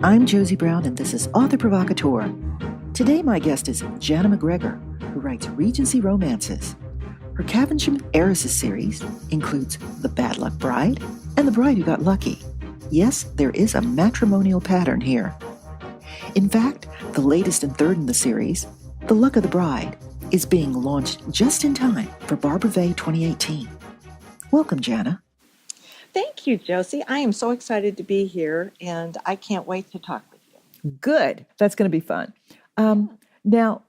I'm Josie Brown, and this is Author Provocateur. Today, my guest is Janna MacGregor, who writes Regency romances. Her Cavensham Heiresses series includes The Bad Luck Bride and The Bride Who Got Lucky. Yes, there is a matrimonial pattern here. In fact, the latest and third in the series, The Luck of the Bride, is being launched just in time for Barbara Vay 2018. Welcome, Janna. Thank you, Josie. I am so excited to be here, and I can't wait to talk with you. Good. That's going to be fun. Now,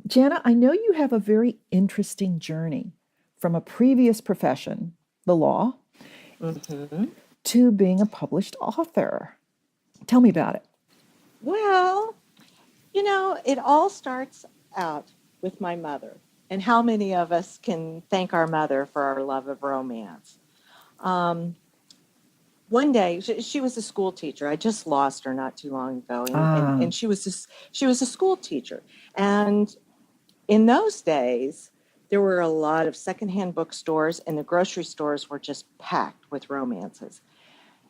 Janna, I know you have a very interesting journey from a previous profession, the law, to being a published author. Tell me about it. Well, it all starts out with my mother. And how many of us can thank our mother for our love of romance? One day, she was a school teacher. I just lost her not too long ago, and she was a school teacher. And in those days, there were a lot of secondhand bookstores, and the grocery stores were just packed with romances.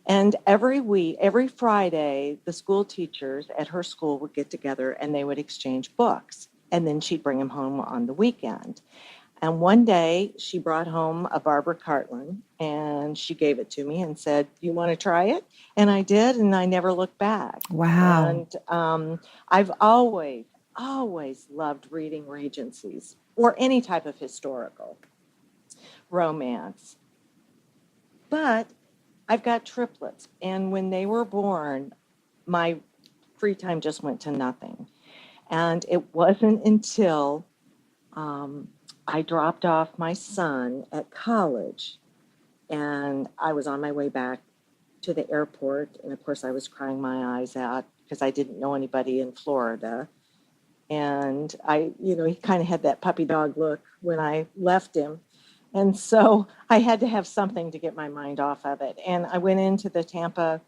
And every Friday, the school teachers at her school would get together and they would exchange books. And then she'd bring them home on the weekend. And one day she brought home a Barbara Cartland and she gave it to me and said, "You want to try it?" And I did, and I never looked back. Wow. And I've always loved reading Regencies or any type of historical romance. But I've got triplets, and when they were born, my free time just went to nothing. And it wasn't until I dropped off my son at college, and I was on my way back to the airport. And of course, I was crying my eyes out because I didn't know anybody in Florida. And he kind of had that puppy dog look when I left him. And so I had to have something to get my mind off of it. And I went into the Tampa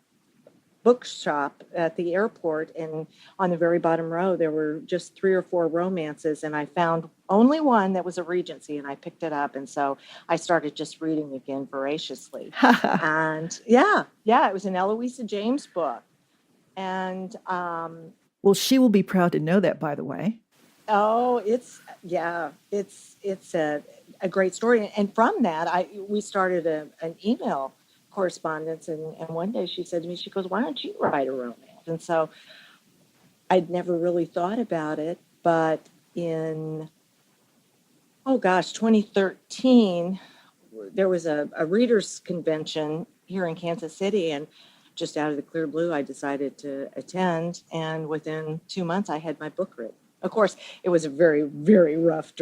bookshop at the airport, and on the very bottom row, there were just 3 or 4 romances. And I found only one that was a Regency, and I picked it up. And so I started just reading again voraciously. And it was an Eloisa James book. And well, she will be proud to know that, by the way. Oh, it's a great story. And from that, we started an email correspondence. And one day she said to me, she goes, "Why don't you write a romance?" And so I'd never really thought about it. But in, 2013, there was a readers convention here in Kansas City. And just out of the clear blue, I decided to attend. And within 2 months, I had my book written. Of course, it was a very, very rough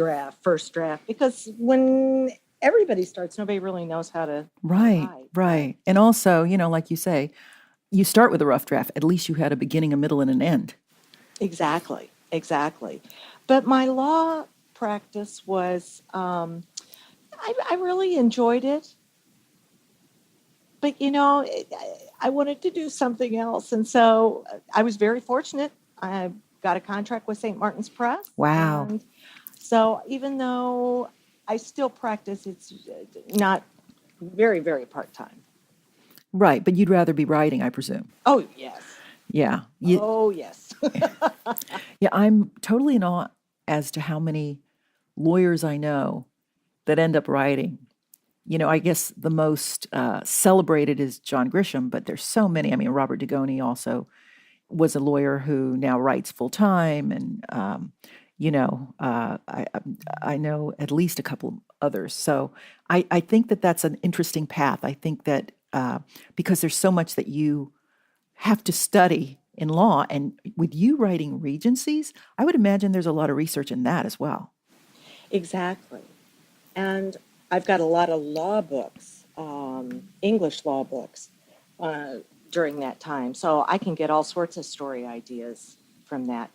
first draft, because when everybody starts, nobody really knows how to write. Right. And also, like you say, you start with a rough draft. At least you had a beginning, a middle, and an end. Exactly. But my law practice was, I really enjoyed it. But, I wanted to do something else. And so I was very fortunate. I got a contract with St. Martin's Press. Wow. And so even though I still practice, it's not very, very part-time. Right. But you'd rather be writing, I presume. Oh, yes. Yeah. Yes. Yeah, I'm totally in awe as to how many lawyers I know that end up writing. I guess the most celebrated is John Grisham, but there's so many. I mean, Robert Dugoni also was a lawyer who now writes full time, and I know at least a couple others. So I think that that's an interesting path. I think that because there's so much that you have to study in law, and with you writing Regencies, I would imagine there's a lot of research in that as well. Exactly. And I've got a lot of law books, English law books, during that time. So I can get all sorts of story ideas from that.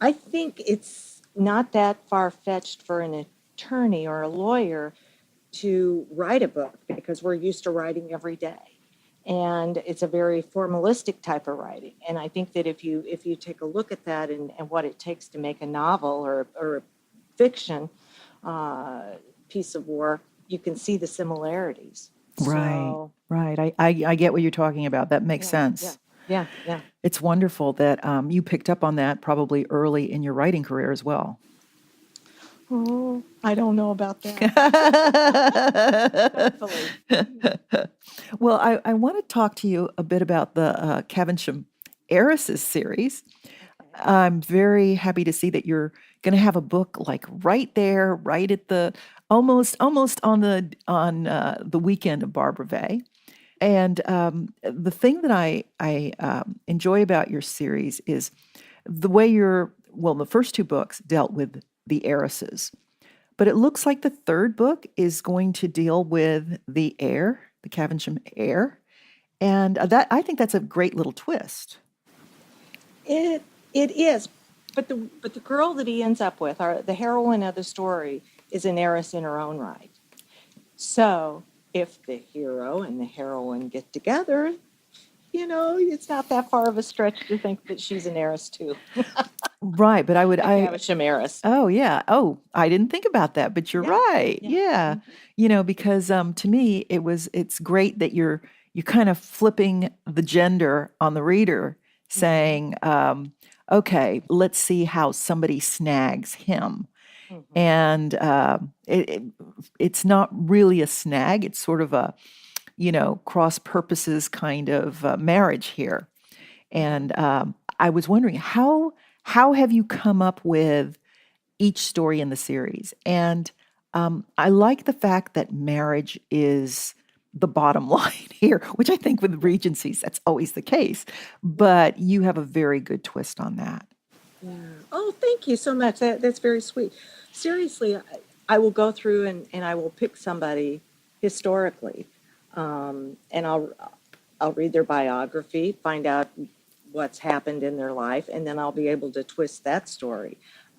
I think it's not that far-fetched for an attorney or a lawyer to write a book, because we're used to writing every day. And it's a very formalistic type of writing. And I think that if you take a look at that and what it takes to make a novel or a fiction piece of work, you can see the similarities. Right, So Right. I get what you're talking about. That makes Yeah, yeah, sense. yeah, yeah. It's wonderful that you picked up on that probably early in your writing career as well. Oh, I don't know about that. Hopefully. Well, I want to talk to you a bit about the Cavensham Heiresses series. Okay. I'm very happy to see that you're going to have a book like right there, right at the almost on the weekend of Barbara Vay. And the thing that I enjoy about your series is the way the first two books dealt with the heiresses, but it looks like the third book is going to deal with the heir, the Cavensham heir, and that I think that's a great little twist. It it is, but the girl that he ends up with, or the heroine of the story, is an heiress in her own right. So if the hero and the heroine get together, it's not that far of a stretch to think that she's an heiress too, Right, but a Caversham heiress. oh yeah, oh, I didn't think about that, but you're Yeah, right. yeah. Yeah. Mhm. Because to me it's great that you're kind of flipping the gender on the reader, Mhm. saying, okay, let's see how somebody snags him. Mhm. And it's not really a snag, it's sort of a, cross purposes kind of marriage here. Mhm. And I was wondering how have you come up with each story in the series? And I like the fact that marriage is the bottom line here, which I think with Yeah. Regencies that's always the case. Yeah. But you have a very good twist on that. Yeah. Oh, thank you so much. That's very sweet. Seriously, I will go through and I will pick somebody historically, and I'll read their biography, find out what's happened in their life, and then I'll be able to twist that story.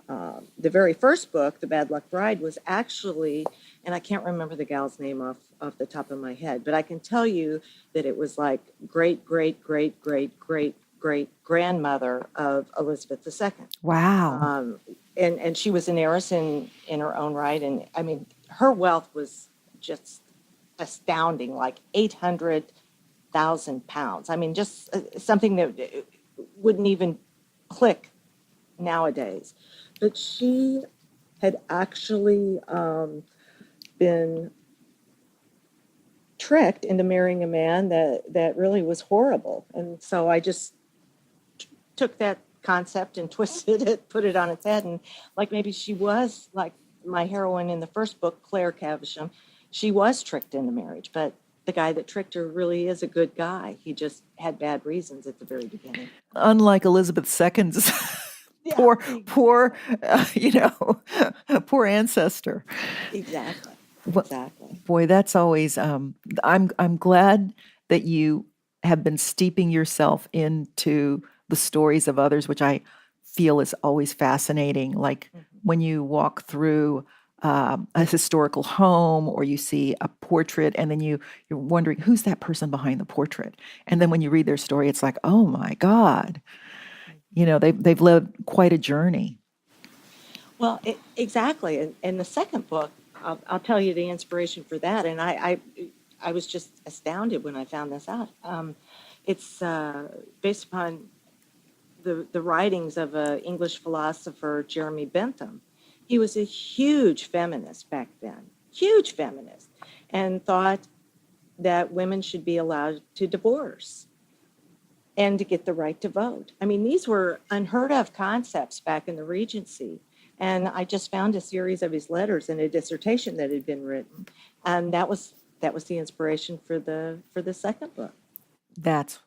The very first book, The Bad Luck Bride, was actually, and I can't remember the gal's name off the top of my head, but I can tell you that it was like great, great, great, great, great, great grandmother of Elizabeth II. Wow. Um, and she was an heiress in her own right. And I mean, her wealth was just astounding, like 800,000 pounds. I mean, just something that wouldn't even click nowadays. But she had actually been tricked into marrying a man that really was horrible. And so I just took that concept and twisted it, put it on its head, and like maybe she was like my heroine in the first book, Claire Caversham. She was tricked into marriage, but the guy that tricked her really is a good guy. He just had bad reasons at the very beginning. Unlike Elizabeth II's Yeah, poor, poor, exactly. poor ancestor. Exactly. Well, Exactly. boy, that's always. I'm glad that you have been steeping yourself into the stories of others, which I feel is always fascinating. Like Mhm. when you walk through a historical home, or you see a portrait, and then you're wondering who's that person behind the portrait, and then when you read their story, it's like, oh my God, they've lived quite a journey. Well, exactly. And the second book, I'll tell you the inspiration for that. And I was just astounded when I found this out. It's based upon the writings of an English philosopher, Jeremy Bentham. He was a huge feminist back then, huge feminist, and thought that women should be allowed to divorce and to get the right to vote. I mean, these were unheard of concepts back in the Regency. And I just found a series of his letters and a dissertation that had been written, and that was the inspiration for the second book. That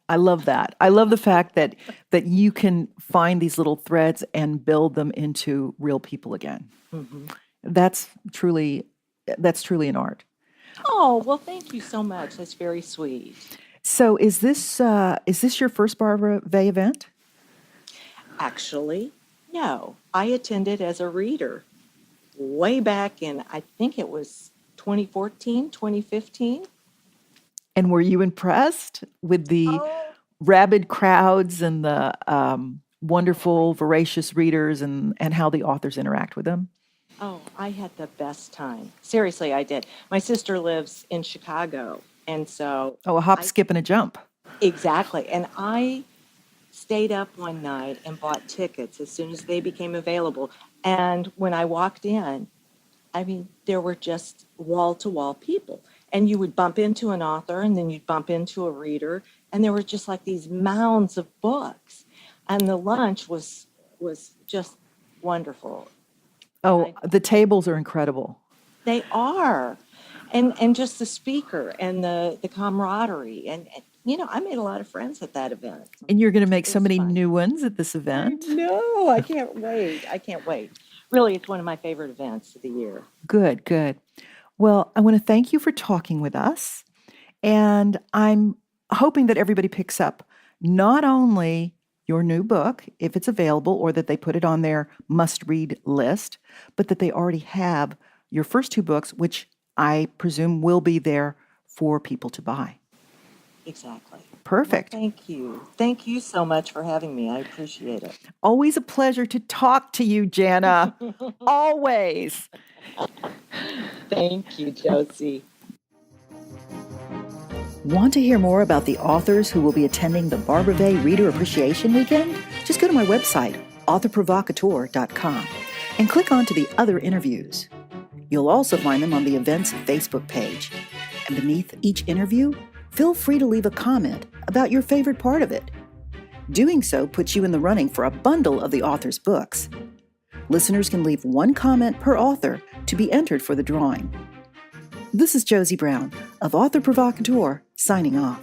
I love that. I love the fact that you can find these little threads and build them into real people again. Mhm. That's truly that's truly an art. Oh, well, thank you so much. That's very sweet. So is this your first Barbara Vay event? Actually, no, I attended as a reader way back in, I think it was 2014, 2015. And were you impressed with the Oh, rabid crowds and the oh, I, wonderful, voracious readers and how the authors interact with them? oh, I had the best time. Seriously, I did. My sister lives in Chicago, And so, Oh, a hop, skip, and a jump. exactly. And I stayed up one night and bought tickets as soon as they became available. And when I walked in, I mean, there were just wall to wall people. And you would bump into an author and then you'd bump into a reader. And there were just like these mounds of books. And the lunch was just wonderful. Oh, the tables are incredible. They are. And just the speaker and the camaraderie. And I made a lot of friends at that event. And you're going to make It so was many fun. new ones at this event. No, I can't wait. I can't wait. Really, it's one of my favorite events of the year. Good, good. Well, I want to thank you for talking with us. And I'm hoping that everybody picks up not only your new book, if it's available, or that they put it on their must-read list, but that they already have your first two books, which I presume will be there for people to buy. Exactly. Perfect. Well, thank you. Thank you so much for having me. I appreciate it. Always a pleasure to talk to you, Janna. Always. Thank you, Josie. Want to hear more about the authors who will be attending the Barbara Vay Reader Appreciation Weekend? Just go to my website, authorprovocateur.com, and click on to the other interviews. You'll also find them on the event's Facebook page. And beneath each interview, feel free to leave a comment about your favorite part of it. Doing so puts you in the running for a bundle of the author's books. Listeners can leave one comment per author to be entered for the drawing. This is Josie Brown of Author Provocateur, signing off.